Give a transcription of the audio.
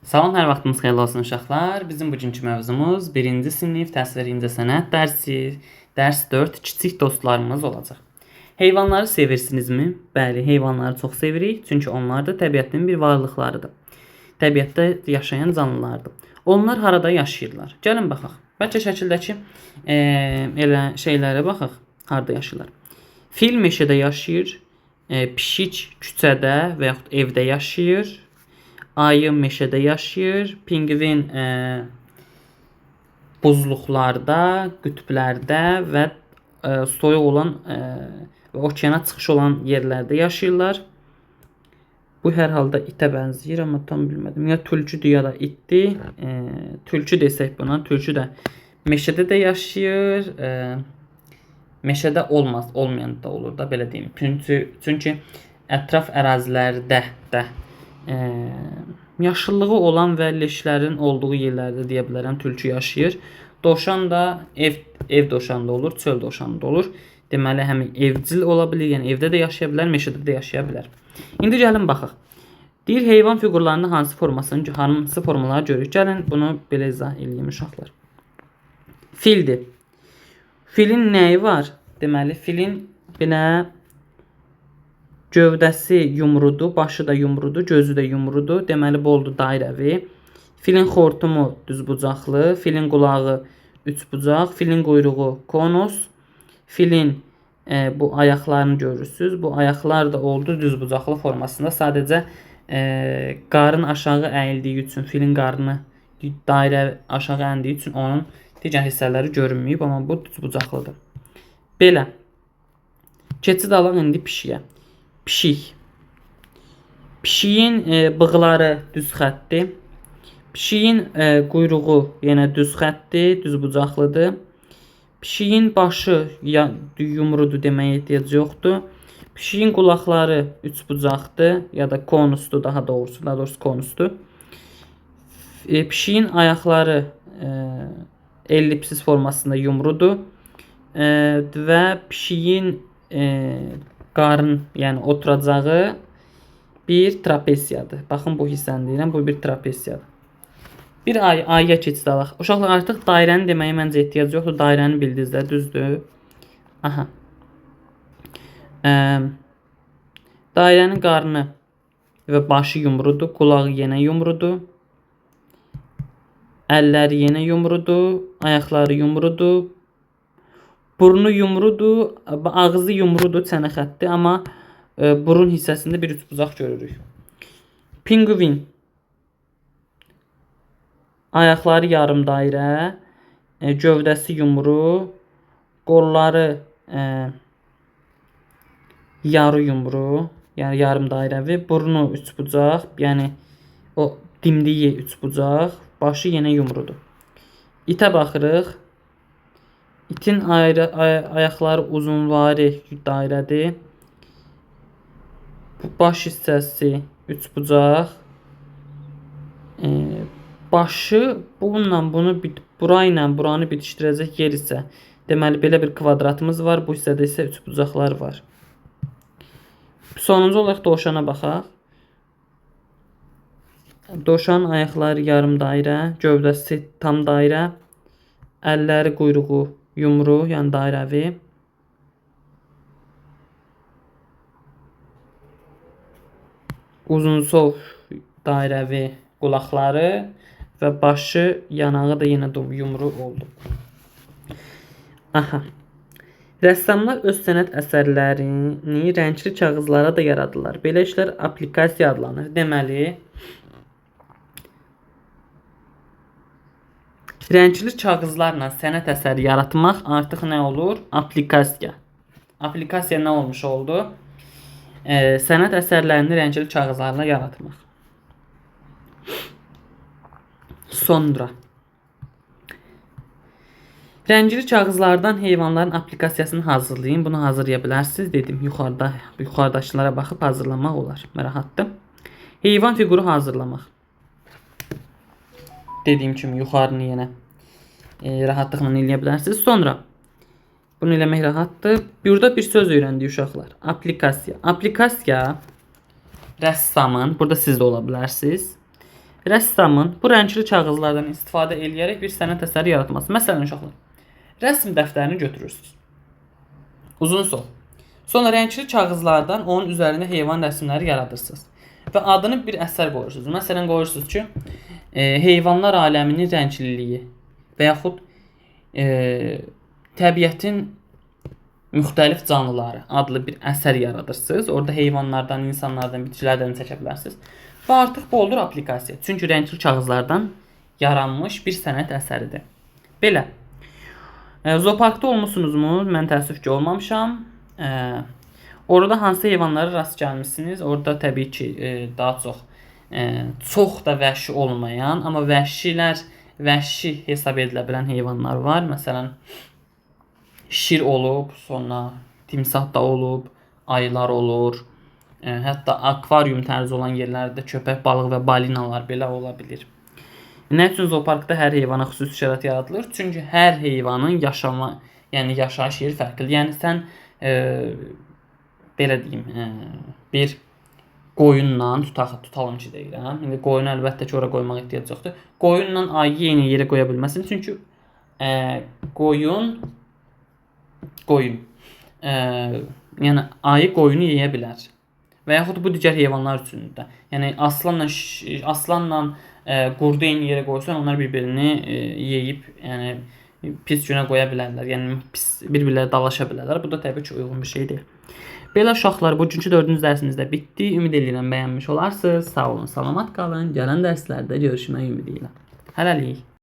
Salam, hər vaxtınız xeyirli olsun uşaqlar. Bizim bugünkü mövzumuz 1-ci sinif təsvir incəsənət dərsi, dərs 4 kiçik dostlarımız olacaq. Heyvanları sevirsinizmi? Bəli, heyvanları çox sevirik, çünki onlar da təbiətin bir varlıqlarıdır. Təbiətdə yaşayan canlılardır. Onlar harada yaşayırlar? Gəlin baxaq. Bəlkə şəkildəki elə şeylərə baxaq, harda yaşayırlar. Fil meşədə yaşayır, pişik küçədə və yaxud evdə yaşayır. Ayı meşədə yaşayır, pinqvin buzluqlarda, qütblərdə və soyuq olan və okeana çıxış olan yerlərdə yaşayırlar. Bu hər halda itə bənzəyir, amma tam bilmədim. Ya tülküdür, ya da itdir. Tülkü desək buna, tülkü də meşədə də yaşayır. Meşədə olmayan da olur da, belə deyim. Çünki ətraf ərazilərdə də yaşıllığı olan və leşlərin olduğu yerlərdə deyə bilərəm tülkü yaşayır. Dovşan da ev dovşanı da olur, çöl dovşanı da olur. Deməli, həm evcil ola bilər, yəni evdə də yaşaya bilər, meşədə də yaşaya bilər. İndi gəlin baxaq. Deyir, heyvan fiqurlarının hansı formaları görürük? Gəlin bunu belə izah edeyim uşaqlar. Fildir. Filin nəyi var? Deməli, filin belə gövdəsi yumrudur, başı da yumrudur, gözü də yumrudur. Deməli, boldur, dairəvi. Filin xortumu düzbucaqlı, filin qulağı üçbucaq, filin quyruğu konus, filin bu ayaqlarını görürsüz. Bu ayaqlar da oldu düzbucaqlı formasında. Sadəcə qarın aşağı əyildiyi üçün, filin qarnı dairə aşağı əyildiyi üçün onun digər hissələri görünməyib, amma bu düzbucaqlıdır. Belə. Keçid alaq indi pişiyə. Pişik. Pişiyin bığları düz xətdir. Pişiyin quyruğu yenə düz xətdir, düzbucaqlıdır. Pişiyin başı yumrudur deməyə ehtiyac yoxdur. Pişiyin qulaqları üçbucaqdır, ya da konusdur, daha doğrusu konusdur. Pişiyin ayaqları ellipsis formasında yumrudur. Və pişiyin qarın, yəni oturacağı bir trapesiyadır. Baxın, bu hissəni deyirəm, bu bir trapesiyadır. Bir ayıya keçid alaq. Uşaqlar, artıq dairəni deməyə məncə ehtiyac yoxdur. Dairəni bildiniz də, düzdür. Aha. Dairənin qarnı və başı yumrudur, qulağı yenə yumrudur. Əlləri yenə yumrudur, ayaqları yumrudur. Burnu yumrudur, ağzı yumrudur, çənə xətti, amma burun hissəsində bir üçbucaq görürük. Pinqvin. Ayaqları yarım dairə, gövdəsi yumru, qolları yarı yumru, yəni yarım dairəvi, burnu üçbucaq, yəni o dimdiyi üçbucaq, başı yenə yumrudur. İtə baxırıq. İtin ayaqları uzunvari dairədir. Baş hissəsi üçbucaq. Başı burayla buranı bitişdirəcək yer isə, deməli, belə bir kvadratımız var. Bu hissədə isə üçbucaqlar var. Sonuncu olaraq dovşana baxaq. Dovşanın ayaqları yarım dairə, gövdəsi tam dairə, əlləri, quyruğu yumru, yəni dairəvi. Uzunsov dairəvi qulaqları və başı, yanağı da yenə yumru oldu. Aha. Rəssamlar öz sənət əsərlərini rəngli kağızlara da yaradırlar. Belə işlər aplikasiya adlanır. Deməli, rəngli kağızlarla sənət əsəri yaratmaq artıq nə olur? Aplikasiya. Aplikasiya nə olmuş oldu? Sənət əsərlərini rəngli kağızlarla yaratmaq. Sonra. Rəngli kağızlardan heyvanların aplikasiyasını hazırlayın. Bunu hazırlaya bilərsiniz. Dedim, yuxarıdakılara baxıb hazırlamaq olar. Rahatdır. Heyvan fiquru hazırlamaq. Dediyim kimi yuxarını yenə rahatlıqla eləyə bilərsiniz. Sonra bunu eləmək rahatdır. Burada bir söz öyrəndik uşaqlar. Aplikasiya. Aplikasiya rəssamın, burada siz də ola bilərsiniz. rəssamın bu rəngli kağızlardan istifadə edərək bir sənət əsəri yaratması. Məsələn, uşaqlar, rəsm dəftərini götürürsünüz. Uzun sol. Sonra rəngli kağızlardan onun üzərində heyvan rəsmləri yaradırsınız və adını bir əsər qoyursunuz. Məsələn, qoyursunuz ki, heyvanlar aləminin rəngliliyi və yaxud təbiətin müxtəlif canlıları adlı bir əsər yaradırsınız. Orada heyvanlardan, insanlardan, bitkilərdən çəkə bilərsiniz. Və artıq bu olur aplikasiya. Çünki rəngli kağızlardan yaranmış bir sənət əsəridir. Belə. Zooparkda olmusunuzmu? Mən təəssüf ki, olmamışam. Orada hansı heyvanlara rast gəlmisiniz? Orada təbii ki, daha çox da vəhşi olmayan, amma vəhşi hesab edilə bilən heyvanlar var. Məsələn, şir olub, sonra timsah da olub, ayılar olur. Hətta akvarium tərzi olan yerlərdə köpək balıq və balinalar belə ola bilir. Nə üçün zooparkda hər heyvana xüsusi şərait yaradılır? Çünki hər heyvanın yaşayış yeri fərqlidir. Yəni sən belə deyim, bir qoyunla tutalım ki deyirəm. İndi qoyunu əlbəttə ki, ora qoymaq ehtiyac yoxdur. Qoyunla ayı eyni yerə qoya bilməsin. Çünki qoyun yəni ayı qoyunu yeyə bilər. Və yaxud bu digər heyvanlar üçün də. Yəni aslanla qurdu eyni yerə qoysan, onlar bir-birini yeyib, yəni pis günə qoya bilərlər. Yəni bir-birləri dalaşa bilərlər. Bu da təbii ki, uyğun bir şey deyil. Belə uşaqlar, bugünkü 4-cü dərsimiz də bitdi. Ümid edirəm bəyənmiş olarsınız. Sağ olun, salamat qalın. Gələn dərslərdə görüşmək ümidi ilə. Hələlik.